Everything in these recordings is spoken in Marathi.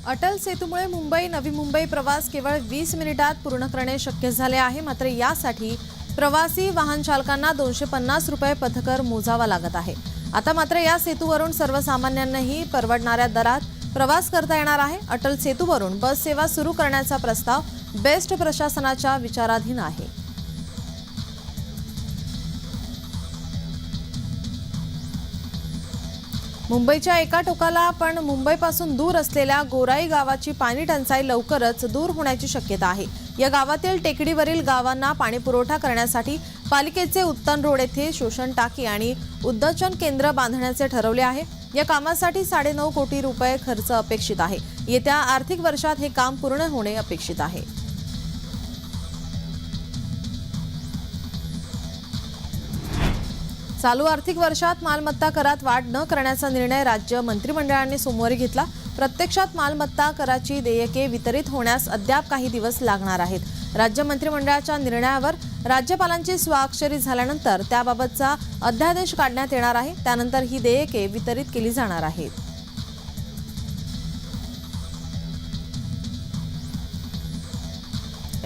अटल सेतूमुळे मुंबई नवी मुंबई प्रवास केवळ 20 मिनिटात पूर्ण करणे शक्य झाले आहे। मात्र यासाठी प्रवासी वाहन चालकांना 250 रुपये पथकर मोजावा लागत आहे। आता मात्र या सेतूवरून सर्वसामान्यांनाही परवडणाऱ्या दरात प्रवास करता येणार आहे। अटल सेतूवरून बस सेवा सुरू करण्याचा प्रस्ताव बेस्ट प्रशासनाच्या विचाराधीन आहे। मुंबईच्या एका टोकाला पण मुंबईपासून दूर असलेल्या गोराई गावाची पाणी टंचाई लवकरच दूर होण्याची शक्यता आहे। या गावातील टेकडीवरील गावांना पाणी पुरवठा करण्यासाठी पालिकेचे उत्तन रोड येथे शोषण टाकी आणि उद्दचन केंद्र बांधण्याचे ठरवले आहे। या कामासाठी 9.5 कोटी रुपये खर्च अपेक्षित आहे। येत्या आर्थिक वर्षात हे काम पूर्ण होणे अपेक्षित आहे। चालू आर्थिक वर्षात मालमत्ता करात वाढ न करण्याचा निर्णय राज्य मंत्रिमंडळाने सोमवारी घेतला। प्रत्यक्षात मालमत्ता कराची देयके वितरित होण्यास अद्याप काही दिवस लागणार आहेत। राज्य मंत्रिमंडळाच्या निर्णयावर राज्यपालांची स्वाक्षरी झाल्यानंतर त्याबाबतचा अध्यादेश काढण्यात येणार आहे। त्यानंतर ही देयके वितरित केली जाणार आहेत।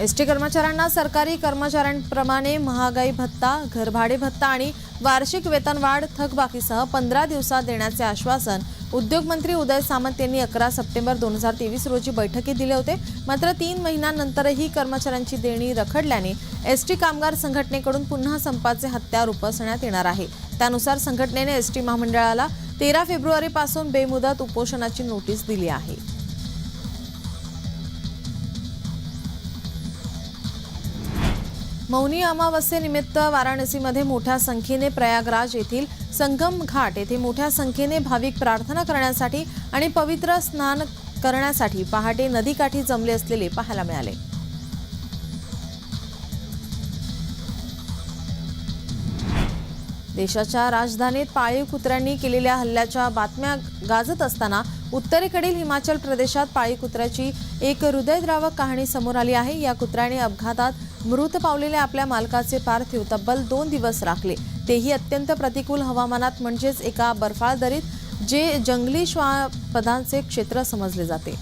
एसटी कर्मचाऱ्यांना सरकारी कर्मचाऱ्यांप्रमाणे महागाई भत्ता, घरभाडे भत्ता आणि वार्षिक वेतनवाढ थकबाकीसह 15 दिवसात देण्याचे आश्वासन उद्योगमंत्री उदय सामंत यांनी 11 सप्टेंबर 2023 रोजी बैठकीत दिले होते। मात्र 3 महिन्यांनंतरही कर्मचाऱ्यांची देणी रखडल्याने एसटी कामगार संघटनेकडून पुन्हा संपाचे हत्यार उपसण्यात येणार आहे। त्यानुसार संघटनेने एसटी महामंडळाला 13 फेब्रुवारीपासून बेमुदत उपोषणाची नोटीस दिली आहे। मौनी अमावस्येनिमित्त वाराणसीमध्ये मोठ्या संख्येने प्रयागराज येथील संगम घाट येथे मोठ्या संख्येने भाविक प्रार्थना करण्यासाठी आणि पवित्र स्नान करण्यासाठी पहाटे नदीकाठी जमले असलेले पाहायला मिळाले। देशाच्या राजधानीत पाळीव कुत्र्यांनी केलेल्या हल्ल्याच्या बातम्या गाजत असताना उत्तरेकडील हिमाचल प्रदेशात पाळीव कुत्र्याची एक हृदयद्रावक कहाणी समोर आली आहे। या कुत्र्याने अपघातात मृत पावलेल्या आपल्या मालकाचे पार्थिव तब्बल 2 दिवस राखले, तेही अत्यंत प्रतिकूल हवामानात, म्हणजेच एका बर्फाळ दरीत, जे जंगली श्वापदांचे क्षेत्र समजले जाते।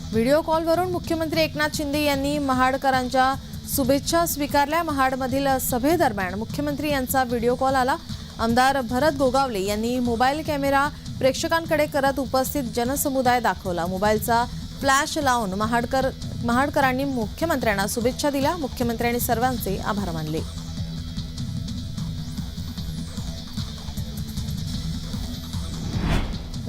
व्हिडिओ कॉलवरून मुख्यमंत्री एकनाथ शिंदे यांनी महाडकरांच्या शुभेच्छा स्वीकारल्या। महाडमधील सभेदरम्यान मुख्यमंत्री यांचा व्हिडिओ कॉल आला। आमदार भरत गोगावले यांनी मोबाईल कॅमेरा प्रेक्षकांकडे करत उपस्थित जनसमुदाय दाखवला। मोबाईलचा फ्लॅश लावून महाडकरांनी मुख्यमंत्र्यांना शुभेच्छा दिल्या। मुख्यमंत्र्यांनी सर्वांचे आभार मानले।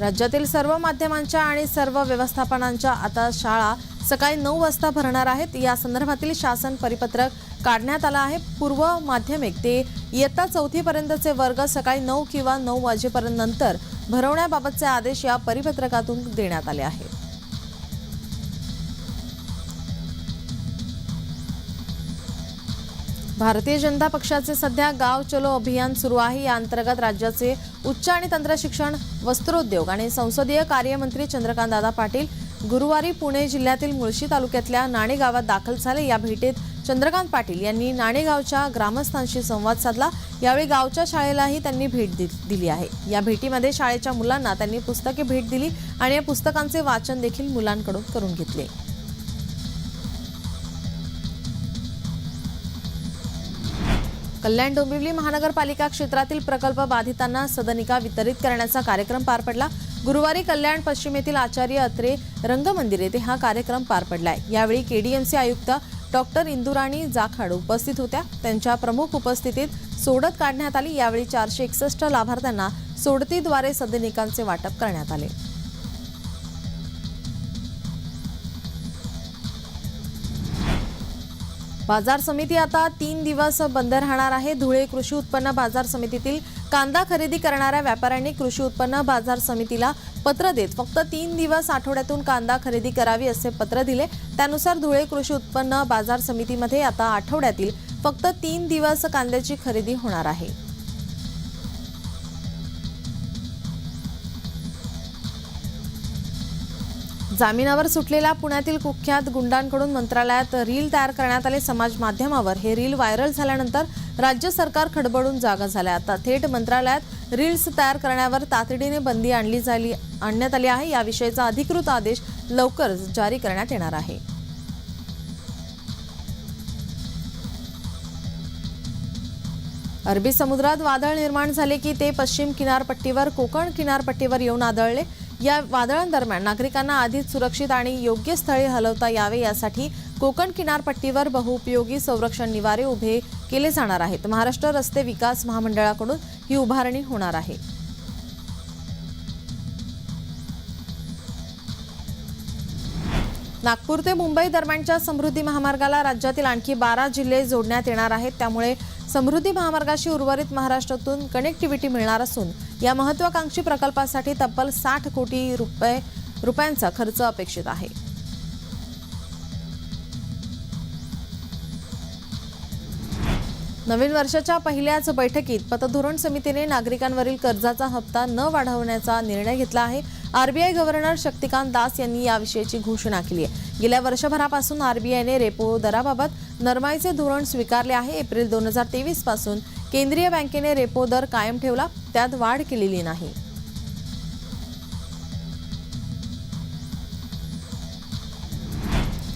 राज्यातील सर्व माध्यमांच्या आणि सर्व व्यवस्थापनांच्या आता शाळा सकाळी 9 वाजता भरणार आहेत। या संदर्भातील शासन परिपत्रक काढण्यात आला आहे। पूर्व माध्यमिक ते इयत्ता 4थी पर्यंतचे वर्ग सकाळी 9 किंवा 9 वाजेपर्यंत नंतर भरवण्याबाबतचे आदेश या परिपत्रकातून देण्यात आले आहेत। भारतीय जनता पक्षाचे सध्या गाव चलो अभियान सुरू आहे। या अंतर्गत राज्याचे उच्च आणि तंत्र शिक्षण, वस्त्रोद्योग आणि संसदीय कार्यमंत्री चंद्रकांतदादा पाटील गुरुवारी पुणे जिल्ह्यातील मुळशी तालुक्यातल्या नाणे गावात दाखल झाले। या भेटीत चंद्रकांत पाटील यांनी नाणे गावच्या ग्रामस्थांशी संवाद साधला। यावेळी गावच्या शाळेलाही त्यांनी भेट दिली आहे। या भेटीमध्ये शाळेच्या मुलांना त्यांनी पुस्तके भेट दिली आणि या पुस्तकांचे वाचन देखील मुलांकडून करून घेतले। कल्याण डोंबिवली महानगरपालिका क्षेत्रातील प्रकल्प बाधितांना सदनिका वितरित करण्याचा कार्यक्रम पार पडला। गुरुवारी कल्याण पश्चिम येथील आचार्य अत्रे रंगमंदिर येथे हा कार्यक्रम पार पडलाय। यावेळी केडीएमसी आयुक्त डॉक्टर इंदुराणी जाखड उपस्थित होत्या। त्यांच्या प्रमुख उपस्थितीत सोडत काढण्यात आली। यावेळी 461 लाभार्थ्यांना सोडतीद्वारे सदनिकांचे वाटप करण्यात आले। बाजार समिती आता 3 दिवस बंद राहणार आहे। धुळे कृषी उत्पन्न बाजार समितीतील कांदा खरेदी करणाऱ्या व्यापाऱ्यांनी कृषी उत्पन्न बाजार समितीला पत्र देत फक्त 3 दिवस आठवड्यातून कांदा खरेदी करावी असे पत्र दिले। त्यानुसार धुळे कृषी उत्पन्न बाजार समितीमध्ये आता आठवड्यातील फक्त 3 दिवस कांद्याची खरेदी होणार आहे। जामिनावर सुटलेल्या पुण्यातील कुख्यात गुंडांकडून मंत्रालयात रील तयार करण्यात आले. समाज माध्यमावर हे रील व्हायरल झाल्यानंतर राज्य सरकार खडबडून जागा झाले. आता थेट मंत्रालयात रील्स तयार करण्यावर तातडीने बंदी आणण्यात आली आहे. याविषयीचा अधिकृत आदेश लवकरच जारी करण्यात येणार आहे. अरबी समुद्रात वादळ निर्माण झाले की ते पश्चिम किनारपट्टीवर कोकण किनारपट्टीवर येऊन आदळले. या वादळांदरम्यान नागरिकांना आधीच सुरक्षित आणि योग्य स्थळी हलवता यावे यासाठी कोकण किनारपट्टीवर बहुउपयोगी संरक्षण निवारे उभे केले जाणार आहेत. महाराष्ट्र रस्ते विकास महामंडळाकडून ही उभारणी होणार आहे. नागपूर ते मुंबई दरम्यानच्या समृद्धी महामार्गाला राज्यातील आणखी 12 जिल्हे जोडण्यात येणार आहेत. त्यामुळे समृद्धी महामार्गाशी उर्वरित महाराष्ट्रातून कनेक्टिव्हिटी मिळणार असून या महत्त्वाकांक्षी प्रकल्पासाठी तब्बल 60 कोटी रुपयांचा खर्च अपेक्षित आहे. नवीन वर्षाच्या पहिल्याच बैठकीत पतधोरण समितीने नागरिकांवरील कर्जाचा हप्ता न वाढवण्याचा निर्णय घेतला आहे. आरबीआय गव्हर्नर शक्तिकांत दास यांनी याविषयीची घोषणा केली आहे. गेल्या वर्षभरापासून आरबीआयने रेपो दराबाबत नरमाईचे धोरण स्वीकारले आहे. एप्रिल 2023 पासून केंद्रीय बँकेने रेपो दर कायम ठेवला, त्यात वाढ केलेली नाही.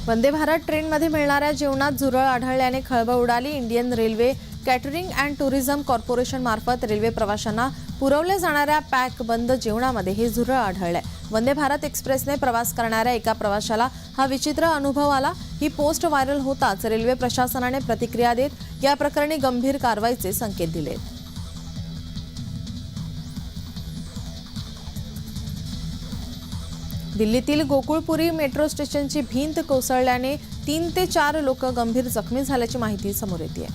वंदे भारत ट्रेनमध्ये मिळणाऱ्या जेवणात झुरळ आढळल्याने खळबळ उडाली. Indian railway catering and tourism corporation मार्फत रेल्वे प्रवाशांना पुरवल्या जाणाऱ्या पॅक बंद जेवणामध्ये हे झुरळ आढळले. वंदे भारत एक्सप्रेसने प्रवास करणाऱ्या एका प्रवाशाला हा विचित्र अनुभव आला. ही पोस्ट व्हायरल होताच रेल्वे प्रशासनाने प्रतिक्रिया देत या प्रकरणी गंभीर कारवाईचे संकेत दिले. दिल्लीतील गोकुळपुरी मेट्रो स्टेशनची भिंत कोसळल्याने 3 ते 4 लोक गंभीर जखमी झाल्याची माहिती समोर येते.